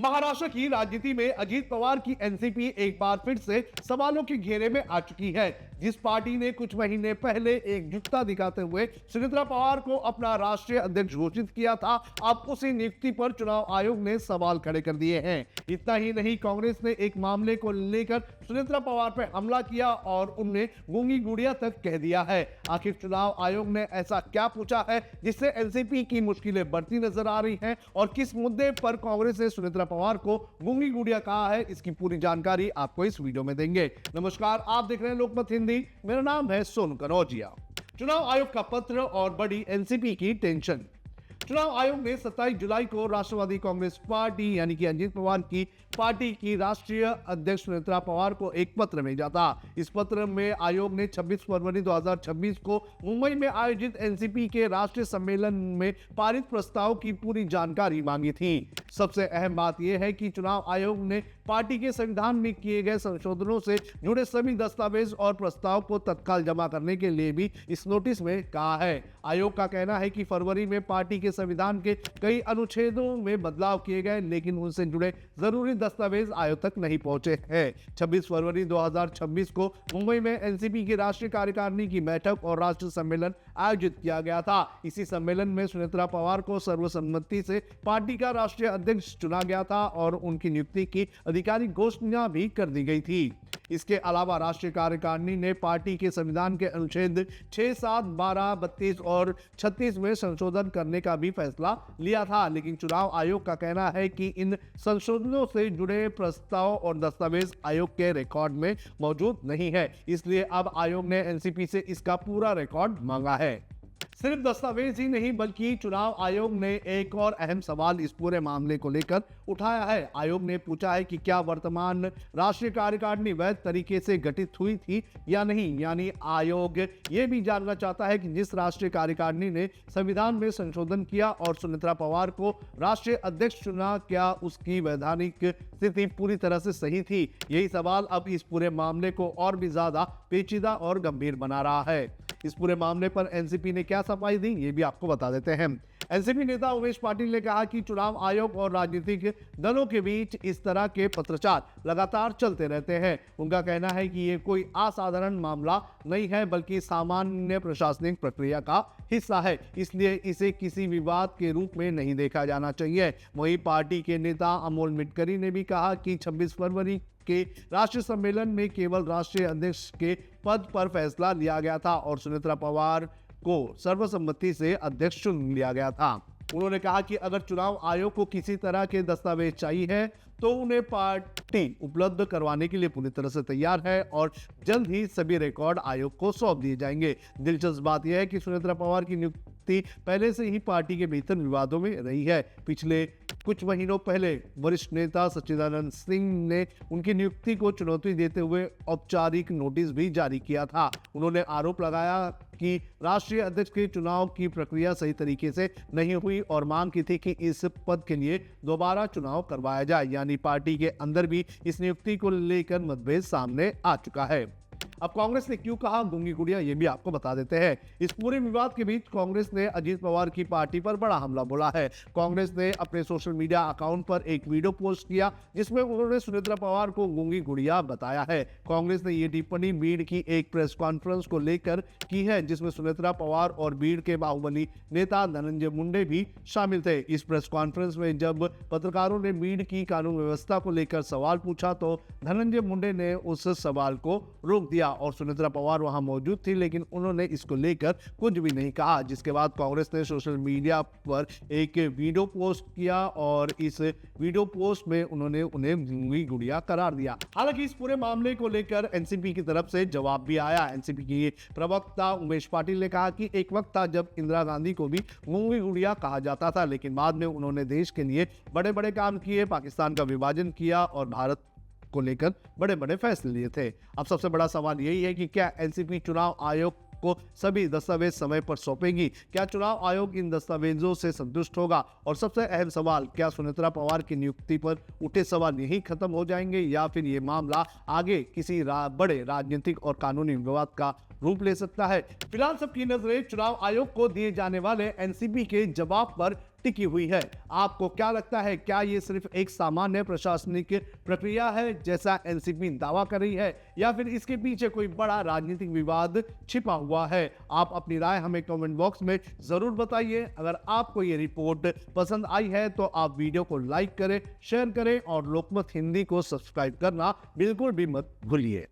महाराष्ट्र की राजनीति में अजीत पवार की एनसीपी एक बार फिर से सवालों के घेरे में आ चुकी है। जिस पार्टी ने कुछ महीने पहले एकजुटता दिखाते हुए सुनेत्रा पवार को अपना राष्ट्रीय अध्यक्ष घोषित किया था, अब उसी नियुक्ति पर चुनाव आयोग ने सवाल खड़े कर दिए हैं। इतना ही नहीं, कांग्रेस ने एक मामले को लेकर सुनेत्रा पवार पर हमला किया और उन्हें गूंगी गुड़िया तक कह दिया है। आखिर चुनाव आयोग ने ऐसा क्या पूछा है जिससे एनसीपी की मुश्किलें बढ़ती नजर आ रही हैं और किस मुद्दे पर कांग्रेस ने सुनेत्रा पवार को गूंगी गुड़िया कहा है, इसकी पूरी जानकारी आपको इस वीडियो में देंगे। नमस्कार, आप देख रहे हैं लोकमत हिंदी। मेरा नाम है सोनू कनौजिया। चुनाव आयोग का पत्र और बड़ी एनसीपी की टेंशन। चुनाव आयोग ने 27 जुलाई को राष्ट्रवादी कांग्रेस पार्टी यानी कि अजीत पवार की पार्टी की राष्ट्रीय अध्यक्ष सुनेत्रा पवार को एक पत्र भेजा था। इस पत्र में आयोग ने 26 फरवरी 2026 को मुंबई में आयोजित एनसीपी के राष्ट्रीय सम्मेलन में पारित प्रस्ताव की पूरी जानकारी मांगी थी। सबसे अहम बात यह है कि चुनाव आयोग ने पार्टी के संविधान में किए गए संशोधनों से जुड़े सभी दस्तावेज और प्रस्ताव को तत्काल जमा करने के लिए भी इस नोटिस में कहा है। आयोग का कहना है कि फरवरी में पार्टी के संविधान के कई अनुच्छेदों में बदलाव किए गए, लेकिन उनसे जुड़े जरूरी दस्तावेज आयोग तक नहीं पहुंचे हैं। 26 फरवरी 2026 को मुंबई में एनसीपी की राष्ट्रीय कार्यकारिणी की बैठक और राष्ट्रीय सम्मेलन आयोजित किया गया था। इसी सम्मेलन में सुनेत्रा पवार को सर्वसम्मति से पार्टी का राष्ट्रीय अध्यक्ष चुना गया था और उनकी नियुक्ति की आधिकारिक घोषणा भी कर दी गई थी। इसके अलावा राष्ट्रीय कार्यकारिणी ने पार्टी के संविधान के अनुच्छेद 6, 7, 12, 32 और 36 में संशोधन करने का भी फैसला लिया था, लेकिन चुनाव आयोग का कहना है कि इन संशोधनों से जुड़े प्रस्ताव और दस्तावेज आयोग के रिकॉर्ड में मौजूद नहीं है। इसलिए अब आयोग ने एनसीपी से इसका पूरा रिकॉर्ड मांगा है। सिर्फ दस्तावेज ही नहीं, बल्कि चुनाव आयोग ने एक और अहम सवाल इस पूरे मामले को लेकर उठाया है। आयोग ने पूछा है कि क्या वर्तमान राष्ट्रीय कार्यकारिणी वैध तरीके से गठित हुई थी या नहीं। यानी आयोग ये भी जानना चाहता है कि जिस राष्ट्रीय कार्यकारिणी ने संविधान में संशोधन किया और सुनेत्रा पवार को राष्ट्रीय अध्यक्ष चुना, क्या उसकी वैधानिक स्थिति पूरी तरह से सही थी। यही सवाल अब इस पूरे मामले को और भी ज्यादा पेचीदा और गंभीर बना रहा है। इस पूरे मामले पर एनसीपी ने क्या सफाई दी, ये भी आपको बता देते हैं। एनसीपी नेता उमेश पाटिल ने कहा कि चुनाव आयोग और राजनीतिक दलों के बीच इस तरह के पत्राचार लगातार चलते रहते हैं। उनका कहना है कि ये कोई असाधारण मामला नहीं है, बल्कि सामान्य प्रशासनिक प्रक्रिया का हिस्सा है, इसलिए इसे किसी विवाद के रूप में नहीं देखा जाना चाहिए। वहीं पार्टी के नेता अमोल मिटकरी ने भी कहा कि 26 फरवरी के राष्ट्रीय सम्मेलन में केवल राष्ट्रीय अध्यक्ष के पद पर फैसला लिया गया था और सुनेत्रा पवार को सर्वसम्मति से अध्यक्ष चुन लिया गया था। उन्होंने कहा कि अगर चुनाव आयोग को किसी तरह के दस्तावेज चाहिए है तो उन्हें पार्टी उपलब्ध करवाने के लिए पूरी तरह से तैयार है और जल्द ही सभी रिकॉर्ड आयोग को सौंप दिए जाएंगे। दिलचस्प बात यह है कि सुनेत्रा पवार की नियुक्ति पहले से ही पार्टी के भीतर विवादों में रही है। पिछले कुछ महीनों पहले वरिष्ठ नेता सच्चिदानंद सिंह ने उनकी नियुक्ति को चुनौती देते हुए औपचारिक नोटिस भी जारी किया था। उन्होंने आरोप लगाया कि राष्ट्रीय अध्यक्ष के चुनाव की प्रक्रिया सही तरीके से नहीं हुई और मांग की थी कि इस पद के लिए दोबारा चुनाव करवाया जाए। यानी पार्टी के अंदर भी इस नियुक्ति को लेकर मतभेद सामने आ चुका है। अब कांग्रेस ने क्यों कहा गूंगी गुड़िया, ये भी आपको बता देते हैं। इस पूरे विवाद के बीच कांग्रेस ने अजीत पवार की पार्टी पर बड़ा हमला बोला है। कांग्रेस ने अपने सोशल मीडिया अकाउंट पर एक वीडियो पोस्ट किया जिसमें उन्होंने सुनेत्रा पवार को गूंगी गुड़िया बताया है। कांग्रेस ने ये टिप्पणी बीड़ की एक प्रेस कॉन्फ्रेंस को लेकर की है, जिसमें सुनेत्रा पवार और बीड़ के बाहुबली नेता धनंजय मुंडे भी शामिल थे। इस प्रेस कॉन्फ्रेंस में जब पत्रकारों ने बीड़ की कानून व्यवस्था को लेकर सवाल पूछा तो धनंजय मुंडे ने उस सवाल को रोक दिया और सुनेत्रा पवार वहां मौजूद थी, लेकिन उन्होंने इसको लेकर कुछ भी नहीं कहा। जिसके बाद कांग्रेस ने सोशल मीडिया पर एक वीडियो पोस्ट किया और इस वीडियो पोस्ट में उन्होंने उन्हें गूंगी गुड़िया करार दिया। हालांकि इस पूरे मामले को लेकर एनसीपी की तरफ से जवाब भी आया। एनसीपी की प्रवक्ता उमेश पाटिल ने कहा कि एक वक्त था जब इंदिरा गांधी को भी गूंगी गुड़िया कहा जाता था, लेकिन बाद में उन्होंने देश के लिए बड़े बड़े काम किए, पाकिस्तान का विभाजन किया और भारत को लेकर बड़े बड़े फैसले लिए थे। अब सबसे बड़ा सवाल यही है कि क्या एनसीपी चुनाव आयोग को सभी दस्तावेज समय पर सौंपेगी? क्या चुनाव आयोग इन दस्तावेजों से संतुष्ट होगा? और सबसे अहम सवाल, क्या सुनेत्रा पवार की नियुक्ति पर उठे सवाल यही खत्म हो जाएंगे या फिर ये मामला आगे किसी बड़े राजनीतिक और कानूनी विवाद का रूप ले सकता है? फिलहाल सबकी नजरें चुनाव आयोग को दिए जाने वाले एनसीपी के जवाब पर टिकी हुई है। आपको क्या लगता है, क्या ये सिर्फ एक सामान्य प्रशासनिक प्रक्रिया है जैसा एनसीपी दावा कर रही है, या फिर इसके पीछे कोई बड़ा राजनीतिक विवाद छिपा हुआ है? आप अपनी राय हमें कमेंट बॉक्स में जरूर बताइए। अगर आपको ये रिपोर्ट पसंद आई है तो आप वीडियो को लाइक करें, शेयर करें और लोकमत हिंदी को सब्सक्राइब करना बिल्कुल भी मत भूलिए।